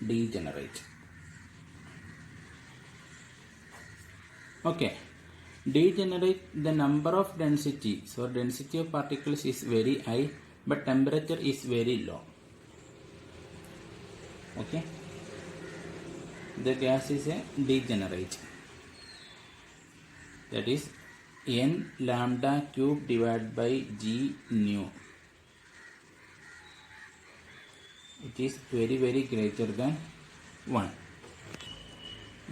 degenerate. Okay, degenerate, the number of density, so density of particles is very high but temperature is very low. Okay, the gas is a degenerate, that is n lambda cube divided by g nu. It is very greater than 1.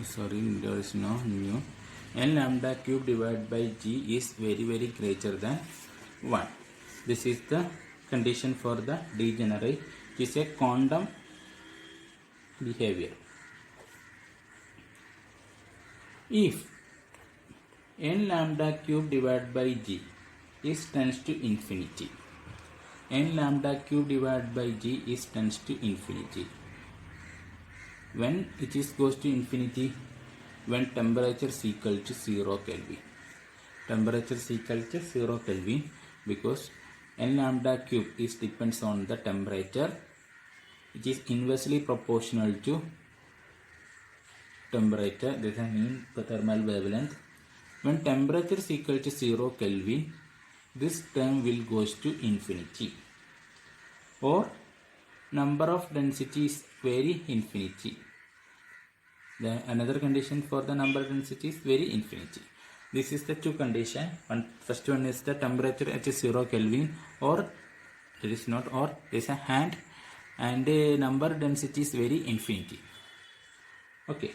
Sorry, there is no nu. N lambda cube divided by g is very greater than 1. This is the condition for the degenerate. It is a quantum behavior. If n lambda cube divided by g is tends to infinity, n lambda cube divided by g is tends to infinity. When it is goes to infinity? When temperature is equal to 0 Kelvin. Temperature is equal to 0 Kelvin because n lambda cube is depends on the temperature, which is inversely proportional to temperature. This is mean the thermal wavelength. When temperature is equal to 0 Kelvin, this term will goes to infinity, or number of density is very infinity. The another condition for the number density is very infinity. This is the two condition. First one is the temperature at 0 Kelvin, or there is not, or there is a hand, and the number density is very infinity. Okay.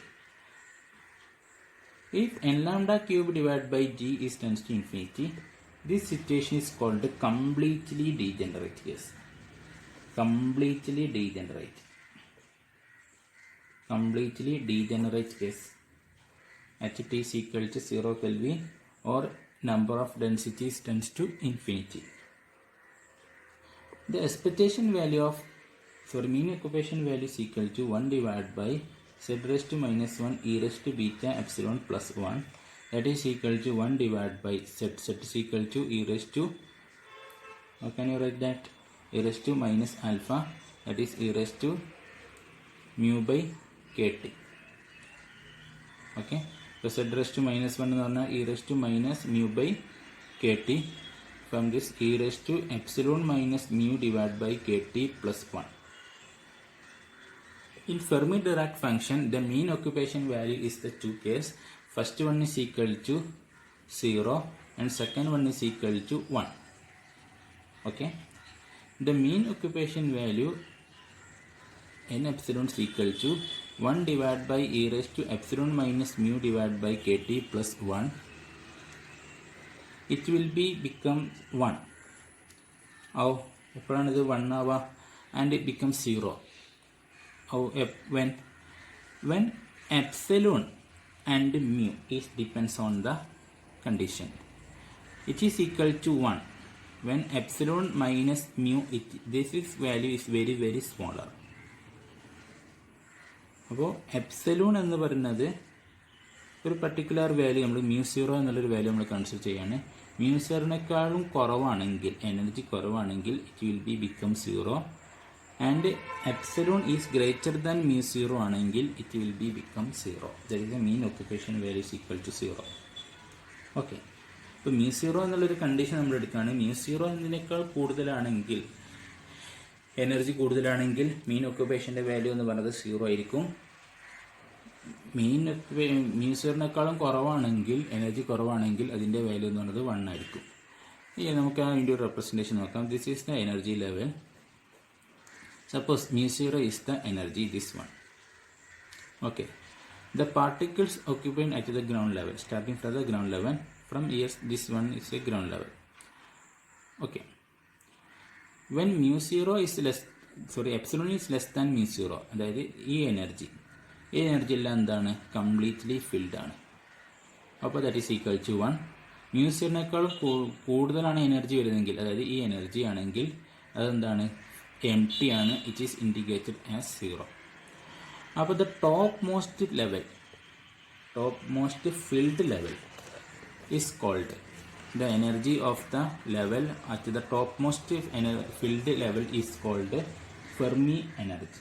If n lambda cube divided by g is tends to infinity, this situation is called completely degenerate case. Completely degenerate case at t is equal to 0 Kelvin, or number of densities tends to infinity. The expectation value of mean occupation value is equal to 1 divided by z raised to minus 1 e raised to beta epsilon plus 1, that is equal to 1 divided by z is equal to e raised to, how can you write that, e raised to minus alpha, that is e raised to mu by kt. Okay, so z raised to minus 1 is e raised to minus mu by kt. From this, e raised to epsilon minus mu divided by kt plus 1. In Fermi-Dirac function, the mean occupation value is the two case. First one is equal to 0 and second one is equal to 1. Okay, the mean occupation value n epsilon is equal to 1 divided by e raised to epsilon minus mu divided by kt plus 1. It will be become 1. How? Eppozhanu idu 1 ava, and it becomes 0. How? When epsilon and mu is depends on the condition, it is equal to 1. When epsilon minus mu, this is value is very smaller. അപ്പോൾ epsilon എന്ന് പറയുന്നത് ഒരു particular value നമ്മൾ μ0 എന്നുള്ളൊരു value നമ്മൾ consider ചെയ്യാണ്. μ0നേക്കാളും കുറവാണെങ്കിൽ, energy കുറവാണെങ്കിൽ, it will be become 0. And epsilon is greater than μ0 ആണെങ്കിൽ it will be become 0. That is the mean occupation value is equal to 0. Okay, ഇപ്പോൾ μ0 എന്നുള്ളൊരു കണ്ടീഷൻ നമ്മൾ എടുക്കുകയാണ്. μ0 എന്നതിനേക്കാൾ കൂടുതലാണെങ്കിൽ, എനർജി കൂടുതലാണെങ്കിൽ, മീൻ ഓക്യുപ്പേഷൻ്റെ വാല്യൂ എന്ന് പറയുന്നത് 0 ആയിരിക്കും. μ0നേക്കാളും കുറവാണെങ്കിൽ, എനർജി കുറവാണെങ്കിൽ, അതിൻ്റെ വാല്യൂ എന്ന് പറയുന്നത് 1 ആയിരിക്കും. ഇനി നമുക്ക് അതിൻ്റെ ഒരു റെപ്രസെൻറ്റേഷൻ നോക്കാം. This is the energy level. Suppose μ0 is the energy, this one. Okay, the particles occupying at the ground level, starting from the ground level, from here this one is a ground level. Okay, when μ0 is epsilon is less than μ0, അതായത് ഈ energy എല്ലാം എന്താണ്, completely filled ആണ്. അപ്പോൾ that is equal to 1. μ0നേക്കാൾ കൂടുതലാണ് energy വരുന്നതെങ്കിൽ, അതായത് ഈ എനർജി ആണെങ്കിൽ അതെന്താണ്, എം ടി ആണ്, ഇറ്റ് ഈസ് ഇൻഡിക്കേറ്റഡ് ആസ് 0. അപ്പോൾ the top most filled level is called, the energy of the level at the topmost filled level is called Fermi energy.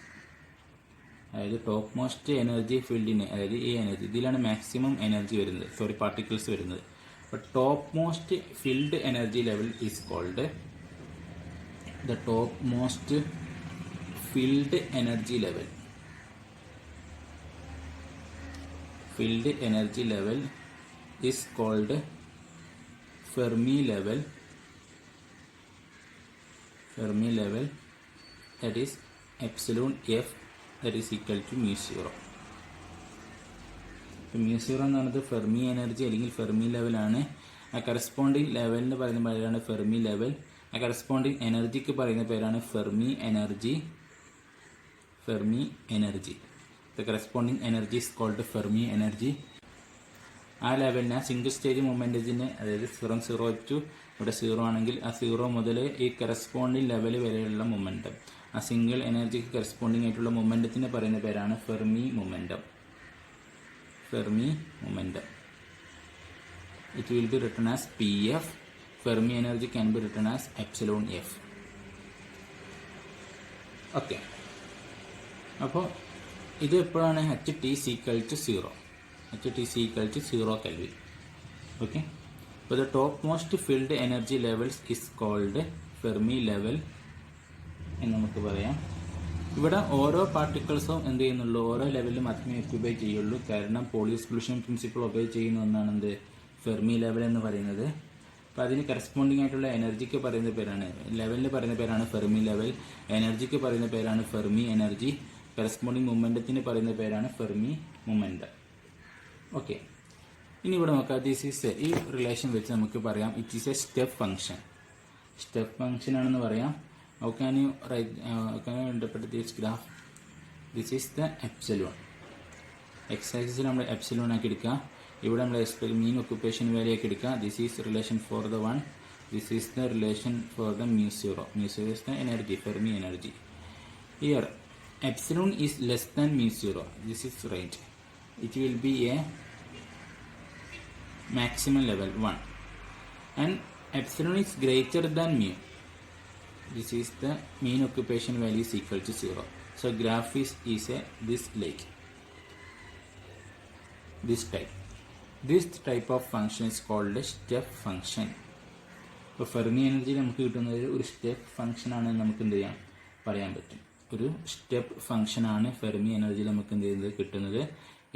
അതായത് top most energy ഫീൽഡിന്, അതായത് ഈ energy ഇതിലാണ് maximum energy വരുന്നത്, particles വരുന്നത്. അപ്പോൾ top most filled energy level is called the top most filled energy level. Filled energy level is called Fermi level. Fermi level that is epsilon f that is equal to mu 0. mu 0 എന്ന് പറയുന്നത് Fermi energy അല്ലെങ്കിൽ Fermi ലെവലാണ്. ആ corresponding ലെവലിന് പറയുന്ന പേരാണ് Fermi level. ആ corresponding എനർജിക്ക് പറയുന്ന പേരാണ് Fermi energy. Fermi energy, the corresponding energy is called Fermi energy. ആ ലെവലിന്, ആ സിംഗിൾ സ്റ്റേജ് മൊമെൻറ്റത്തിന്, അതായത് 0 ടു ഇവിടെ 0 ആണെങ്കിൽ ആ 0 മുതൽ ഈ കറസ്പോണ്ടിങ് ലെവൽ വരെയുള്ള മൊമെൻറ്റം, ആ സിംഗിൾ എനർജിക്ക് കറസ്പോണ്ടിങ് ആയിട്ടുള്ള മൊമെൻറ്റത്തിന് പറയുന്ന പേരാണ് Fermi momentum. Fermi momentum. It will be written as PF. Fermi energy can be written as epsilon F. Okay, അപ്പോൾ ഇത് എപ്പോഴാണ് HT = 0. HT = 0 Kelvin. Okay, so the topmost filled energy levels is called Fermi level എന്ന് നമുക്ക് പറയാം. ഇവിടെ ഓരോ പാർട്ടിക്കിൾസും എന്ത് ചെയ്യുന്നുള്ളൂ, ഓരോ ലെവലിൽ മാത്രമേ ഒക്യുപൈ ചെയ്യുള്ളൂ. കാരണം പോളി എക്സ്ക്ലൂഷൻ പ്രിൻസിപ്പിൾ ഒബേ ചെയ്യുന്ന ഒന്നാണ് എന്ത്, ഫെർമി ലെവൽ എന്ന് പറയുന്നത്. അപ്പോൾ അതിന് കറസ്പോണ്ടിങ് ആയിട്ടുള്ള എനർജിക്ക് പറയുന്ന പേരാണ്, ലെവലിന് പറയുന്ന പേരാണ് ഫെർമി ലെവൽ, എനർജിക്ക് പറയുന്ന പേരാണ് ഫെർമി എനർജി, കറസ്പോണ്ടിങ് മൊമെൻറ്റത്തിന് പറയുന്ന പേരാണ് ഫെർമി മൊമെൻറ്റം. ഓക്കെ, ഇനി ഇവിടെ നോക്കാം. ദിസ് ഈസ്, ഈ റിലേഷൻ വെച്ച് നമുക്ക് പറയാം it is A step function. Step function ആണെന്ന് പറയാം. How can you interpret this graph? This is the epsilon. X ആക്സിസിൽ നമ്മൾ എപ്സിലോൺ ആക്കി എടുക്കുക. ഇവിടെ നമ്മൾ മീൻ ഒക്യുപ്പേഷൻ വാല്യൂ ആക്കി എടുക്കുക. This is relation for the 1. This is the relation for the mu 0. mu 0 is the energy, Fermi energy. Here epsilon is less than mu 0. This is right. It will be a maximum level 1, and epsilon is greater than mu. This is the mean occupation value is equal to 0. So graph is this like this type. This type of function is called a step function. ഇപ്പോൾ Fermi energy നമുക്ക് കിട്ടുന്നത് ഒരു step function ആണെന്ന് നമുക്ക് എന്ത് ചെയ്യാം, പറയാൻ പറ്റും. ഒരു സ്റ്റെപ്പ് ഫംഗ്ഷൻ ആണ് ഫെർമി എനർജി നമുക്ക് എന്ത് ചെയ്യുന്നത് കിട്ടുന്നത്.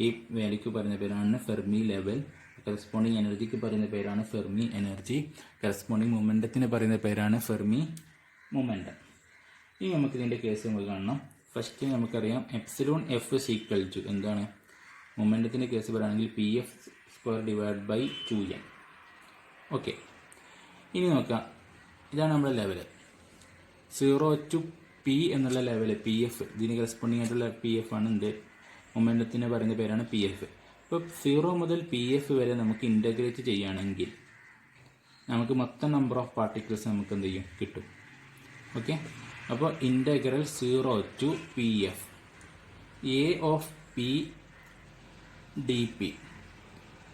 ഈ വാല്യൂക്ക് പറയുന്ന പേരാണ് ഫെർമി ലെവൽ, കറസ്പോണ്ടിങ് എനർജിക്ക് പറയുന്ന പേരാണ് ഫെർമി എനർജി, കറസ്പോണ്ടിങ് മൊമെൻറ്റത്തിന് പറയുന്ന പേരാണ് ഫെർമി മൊമെൻറ്റം. ഇനി നമുക്ക് ഇതിൻ്റെ കേസ് നമുക്ക് കാണണം. ഫസ്റ്റ് നമുക്കറിയാം എപ്സിലോൺ F ഈക്വൽ ടു എന്താണ്, മൊമെൻറ്റത്തിൻ്റെ കേസ് പറയുകയാണെങ്കിൽ PF² / 2n. ഓക്കെ, ഇനി നോക്കാം. ഇതാണ് നമ്മുടെ ലെവല് 0 to P എന്നുള്ള ലെവല്. PF ഇതിന് കറസ്പോണ്ടിങ് ആയിട്ടുള്ള PF ആണ് എന്ത്, മൊമെൻറ്റത്തിന് പറയുന്ന പേരാണ് PF. ഇപ്പോൾ 0 മുതൽ PF വരെ നമുക്ക് ഇൻ്റഗ്രേറ്റ് ചെയ്യുകയാണെങ്കിൽ നമുക്ക് മൊത്തം നമ്പർ ഓഫ് പാർട്ടിക്കിൾസ് നമുക്ക് എന്ത് ചെയ്യും, കിട്ടും. ഓക്കെ, അപ്പോൾ integral 0 to PF A of P dP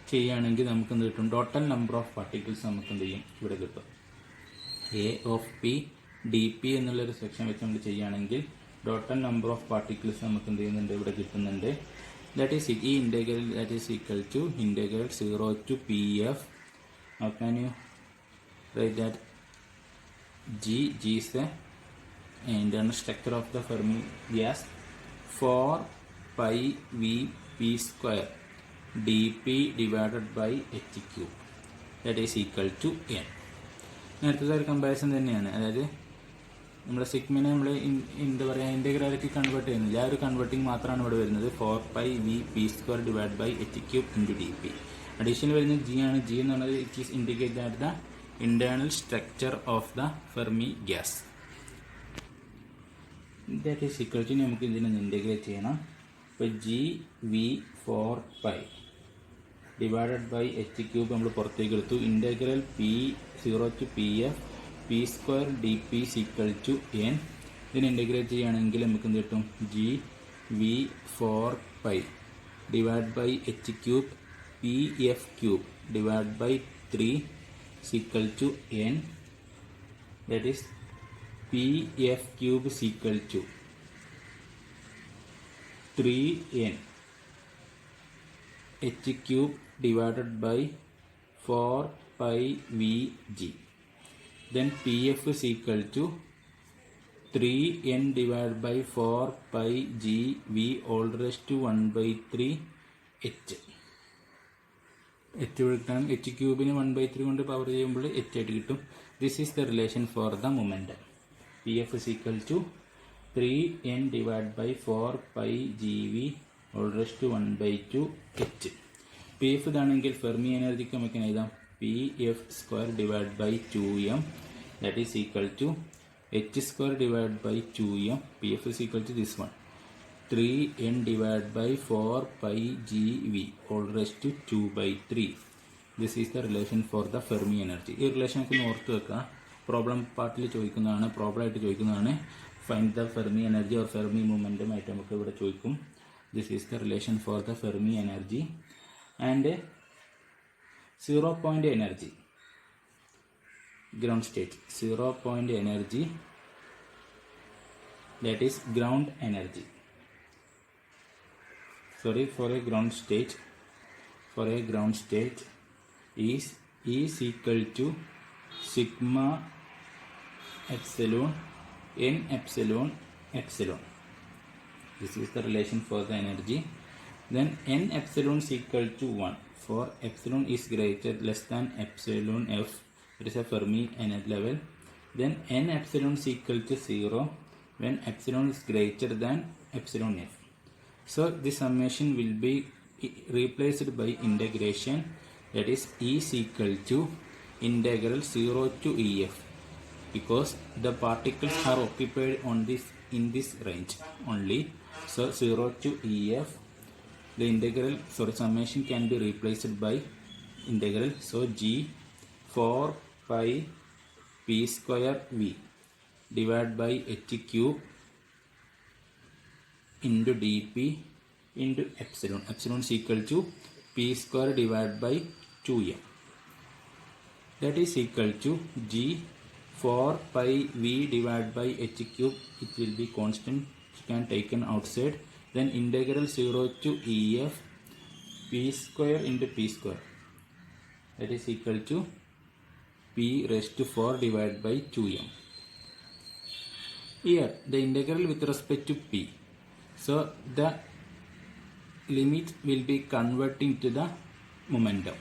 ചെയ്യുകയാണെങ്കിൽ നമുക്ക് എന്ത് കിട്ടും, ടോട്ടൽ നമ്പർ ഓഫ് പാർട്ടിക്കിൾസ് നമുക്ക് എന്ത് ചെയ്യും, ഇവിടെ കിട്ടും. A of P dP എന്നുള്ളൊരു സെക്ഷൻ വെച്ച് നമ്മൾ ചെയ്യുകയാണെങ്കിൽ ടോട്ടൽ നമ്പർ ഓഫ് പാർട്ടിക്കിൾസ് നമുക്ക് എന്ത് ചെയ്യുന്നുണ്ട്, ഇവിടെ കിട്ടുന്നുണ്ട്. ദാറ്റ് ഈസ് ഈ integral that is equal to integral 0 to PF. How can you write that? G is the internal structure of the Fermi gas. 4 pi Vp² dP divided by h³ that is equal to n. നേരത്തെ ഒരു comparison തന്നെയാണ്. അതായത് നമ്മുടെ സിഗ്മനെ നമ്മൾ എന്താ പറയുക, ഇൻ്റഗ്രലിലേക്ക് convert ചെയ്യുന്നില്ല, ആ ഒരു കൺവേർട്ടിങ് മാത്രമാണ് ഇവിടെ വരുന്നത്. 4 pi Vp² divided by h³ into dP. Additional വരുന്നത് G ആണ്. G എന്ന് പറഞ്ഞത് it is indicate that the internal structure of the Fermi gas. That is equal to, നമുക്ക് ഇതിനെ ഇൻ്റഗ്രേറ്റ് ചെയ്യണം. ഇപ്പോൾ Gv4 pi divided by h³ നമ്മൾ പുറത്തേക്ക് എടുത്തു. Integral P0 to PF P² dP equal to n. ഇതിനെ ഇൻ്റഗ്രേറ്റ് ചെയ്യുകയാണെങ്കിൽ നമുക്ക് എന്ത് കിട്ടും, Gv4 pi divide by h³ PF³ divide by 3 is equal to n. That is PF³ is equal to 3n h cube divided by 4 pi Vg. Then Pf is equal to 3n divided by 4 pi g v all raised to 1 by 3 h. h എടുക്കാൻ h ക്യൂബിന് 1 by 3 കൊണ്ട് power ചെയ്യുമ്പോൾ h ആയിട്ട് കിട്ടും. This is the relation for the momentum. P F is equal to 3n divided by 4 pi gv all raised to 1 by 2 h. P F ഇതാണെങ്കിൽ Fermi എനർജിക്ക് നമുക്ക് എഴുതാം P F square divide by 2m that is equal to h square divided by 2m. pf is equal to this one 3n divided by 4 pi gv all raised to 2 by 3. This is the relation for the Fermi energy. ഈ relation ഒക്കെ ഓർത്ത് വെക്കുക. Problem പാർട്ടിൽ ചോദിക്കുന്നതാണ്, problem ആയിട്ട് ചോദിക്കുന്നതാണ്. Find the Fermi energy or Fermi മൂവ്മെൻറ്റും ആയിട്ട് നമുക്ക് ഇവിടെ ചോദിക്കും. This is the relation for the Fermi energy and 0 point energy. Ground state 0 point energy, that is ground energy. Sorry, for a ground state is equal to sigma epsilon n epsilon epsilon. This is the relation for the energy. Then n epsilon is equal to 1 for epsilon is greater less than epsilon f. It is a Fermi energy level. Then n epsilon is equal to 0 when epsilon is greater than epsilon f. So this summation will be replaced by integration, that is E is equal to integral 0 to EF, because the particles are occupied on this in this range only. So 0 to EF, the integral summation can be replaced by integral. So G 4 pi p square v divided by h cube into dp into epsilon. Epsilon is equal to p square divided by 2m. That is equal to g 4 pi v divided by h cube. It will be constant, you can taken outside. Then integral 0 to EF p square into p square, that is equal to p raised to 4 divided by 2m. Here the integral with respect to p, so the limit will be converting to the momentum.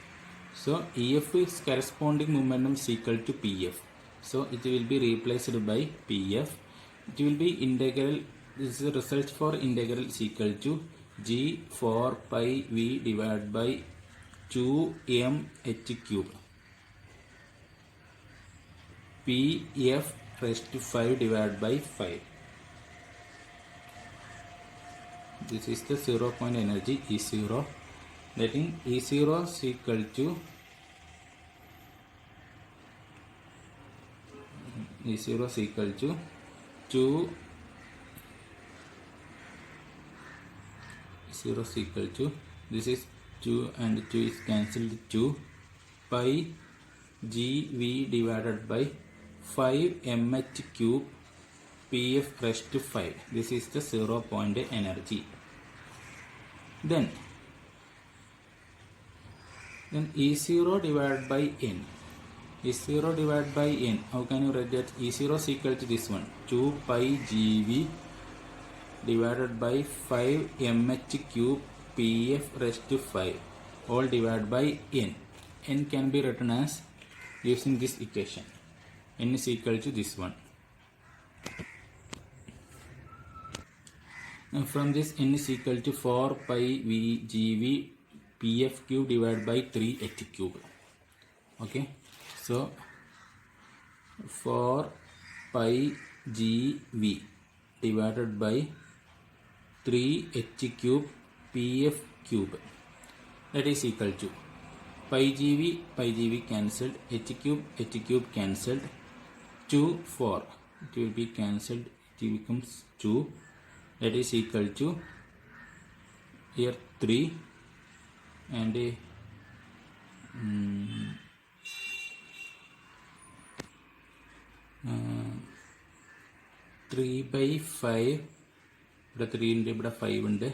So EF is corresponding momentum is equal to PF, so it will be replaced by PF. It will be integral, this is the result for integral is equal to g 4 pi v divided by 2m h cube pf raised to 5 divided by 5. This is the 0 point energy E0. That in E0 is equal to E0 is equal to 2 0 is equal to, this is 2 and 2 is cancelled, 2 pi gv divided by 5 mh cube pf raised to 5. This is the 0 point energy. Then E0 divided by n. E0 divided by n, how can you write that? E0 is equal to this one 2 pi gv divided by 5 mh cube pf raised to 5 all divided by n. N can be written as using this equation. N is equal to this one. Now from this n is equal to 4 pi v gv pf cube divided by 3 h cube. Okay, so 4 pi gv divided by 3 h cube pf cube, that is equal to pi gv cancelled, h cube cancelled, 2 4, it will be cancelled, it becomes 2, that is equal to here 3 and 3 by 5 ഇവിടെ 3 ഉണ്ട്, ഇവിടെ 5 ഉണ്ട്,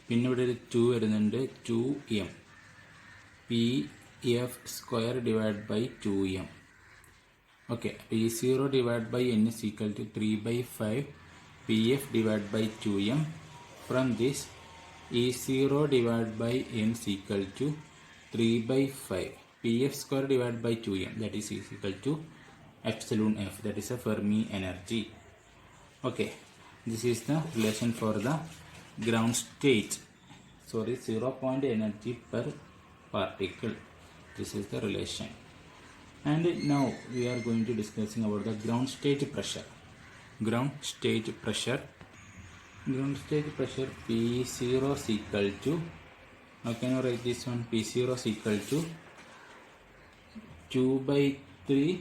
പിന്നെ ഇവിടെ ഒരു 2 വരുന്നുണ്ട്, 2m pf square divide by 2m. Okay, P0 divide by n is equal to 3/5 pf divide by 2m. From this E0 divide by n is equal to 3/5 pf square divided by 2m, that is equal to epsilon f, that is a Fermi energy. Okay, this is the relation for the ground state, 0 point energy per particle. This is the relation. And now we are going to discussing about the ground state pressure. Ground state pressure P0 is equal to, how can you write this one? P0 is equal to 2/3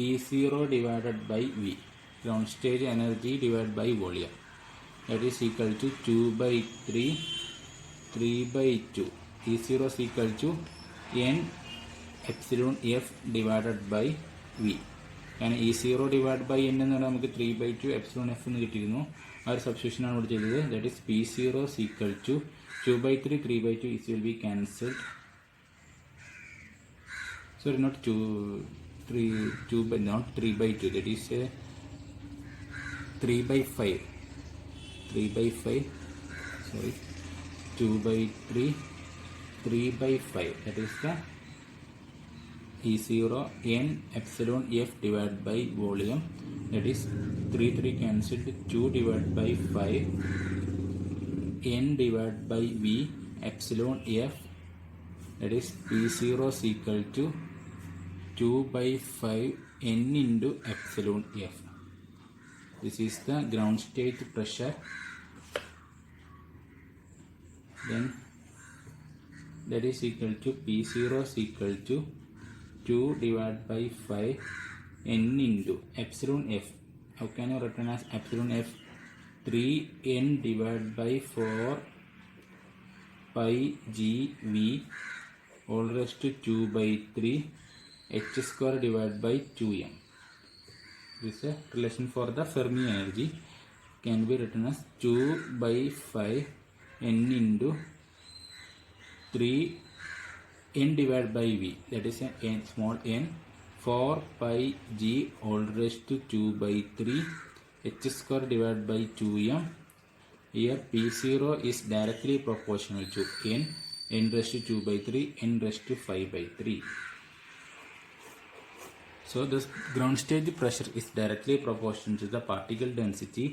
E0 divided by V, ground state energy divided by volume, that is equal to 2/3 3/2. E0 is equal to n epsilon f divided by V. കാരണം E0 divide by n എന്ന് പറഞ്ഞാൽ നമുക്ക് 3/2 epsilon F എന്ന് കിട്ടിയിരുന്നു. ആ ഒരു സബ്സ്റ്റിറ്റ്യൂഷനാണ് ഇവിടെ ചെയ്തത്. That is P0 is equal to 2/3 3/2 is will be cancelled. Sorry, not 3/2, that is 3/5, sorry, 2/3 3/5, that is the E0 n epsilon f divided by volume, that is 3 cancelled, 2 divided by 5 n divided by V epsilon f, that is P0 is equal to 2/5 n into epsilon f. This is the ground state pressure. Then that is equal to P0 is equal to 2 divided by 5 n into epsilon f. How can you written as epsilon f? 3n divided by 4 pi g v all raised to 2/3 h square divided by 2m. This is a relation for the Fermi energy, can be written as 2/5 n into 3 n divided by v, that is a n, small n, 4 pi g all raised to 2/3 h square divided by 2m. Here P0 is directly proportional to n raised to 2/3, n raised to 5/3. So this ground state pressure is directly proportional to the particle density,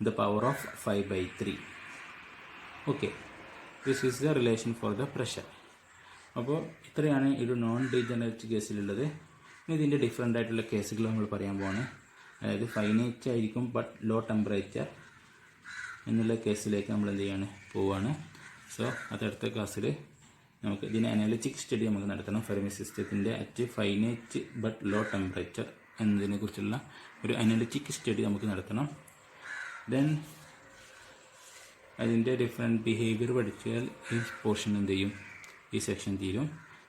the power of 5/3. Okay, this is the relation for the pressure. അപ്പോൾ ഇത്രയാണ് ഒരു non degenerate കേസിലുള്ളത്. ഇതിൻ്റെ different ആയിട്ടുള്ള കേസുകൾ നമ്മൾ പറയാൻ പോവാണ്. അതായത് ഫൈനൈറ്റ് ആയിരിക്കും ബട്ട് ലോ ടെമ്പറേച്ചർ എന്നുള്ള കേസിലേക്ക് നമ്മൾ എന്ത് ചെയ്യാണ് പോവുകയാണ്. സോ അതടുത്ത ക്ലാസ്സിൽ നമുക്ക് ഇതിന് അനാലിറ്റിക് സ്റ്റഡി നമുക്ക് നടത്തണം. ഫെർമി സിസ്റ്റത്തിൻ്റെ at finite but low temperature എന്നതിനെ കുറിച്ചുള്ള ഒരു അനാലിറ്റിക് സ്റ്റഡി നമുക്ക് നടത്തണം. ദെൻ അതിൻ്റെ ഡിഫറെൻറ്റ് ബിഹേവിയർ പഠിച്ചാൽ ഈ പോർഷൻ എന്ത് ചെയ്യും, ഈ സെക്ഷൻ തീരും.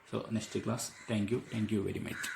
So next class. Thank you very much.